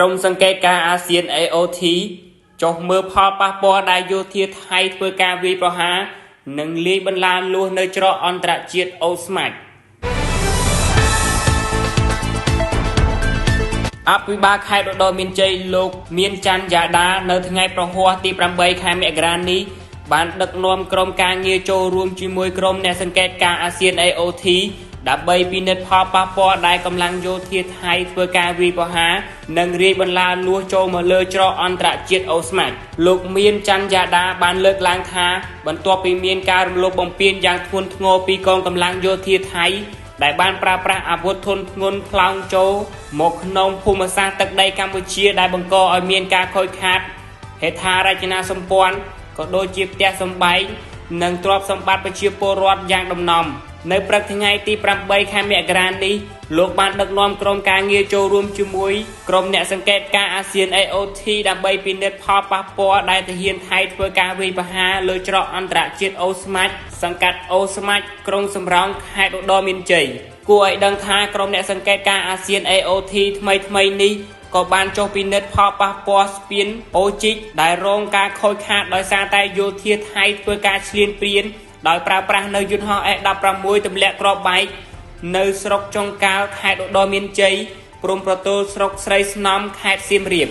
ក្រុមសង្កេតការអាស៊ាន AOT ចុះមើលផលប៉ះពាល់ដែលយោធាថៃធ្វើការវាយប្រហារនិងលាយបន្លាលួសនៅច្រកអន្តរជាតិអូស្មាច់អភិបាលខេត្តឧត្តរមានជ័យលោកមានច័ន្ទយ៉ាដានៅថ្ងៃប្រហ័សទី8ខែមករានេះបានដឹកនាំក្រុមការងារចូលរួមជាមួយក្រុមអ្នកសង្កេតការអាស៊ាន AOT ដើម្បីពិនិត្យផលប៉ះពាល់ដែលកម្លាំងយោធាថៃធ្វើការវាយប្រហារនិងរាយបន្លាលួសចូលមកលើច្រកអន្តរជាតិអូស្មាច់លោកមានច័ន្ទយ៉ាដាបានលើកឡើងថាបន្ទាប់ពីមានការរំលោភបំពានយ៉ាងធ្ងន់ធ្ងរពីកងកម្លាំងយោធាថៃដែលបានប្រើប្រាស់អាវុធធុនធ្ងន់ថ្លោមចូលមកក្នុងភូមិសាស្ត្រទឹកដីកម្ពុជាដែលបង្កឲ្យមានការខូចខាតហេដ្ឋារចនាសម្ព័ន្ធក៏ដូចជាផ្ទះសម្បែងនិងទ្រព្យសម្បត្តិប្រជាពលរដ្ឋយ៉ាងដំណំនៅព្រឹកថ្ងៃទី8ខែមករានេះលោកបានដឹកនាំក្រុមការងារចូលរួមជាមួយក្រុមអ្នកសង្កេតការអាស៊ាន AOT ដើម្បីពិនិត្យផលប៉ះពាល់ដែលទាហានថៃធ្វើការវាយប្រហារលើច្រកអន្តរជាតិអូស្មាច់សង្កាត់អូស្មាច់ក្រុងសំរោងខេត្តឧត្តរមានជ័យគួរឲ្យដឹងថាក្រុមអ្នកសង្កេតការអាស៊ាន AOT ថ្មីនេះក៏បានចុះពិនិត្យផលប៉ះពាល់ស្ពានអូជីកដែលរងការខូចខាតដោយសារតែយោធាថៃធ្វើការឈ្លានពានដោយប្រើប្រាស់នៅយន្តហោះ F-16 ទម្លាក់គ្រាប់បែកនៅស្រុកចុងកាល់ខេត្តឧត្តរមានជ័យព្រំប្រទល់ស្រុកស្រីស្នំខេត្តសៀមរាប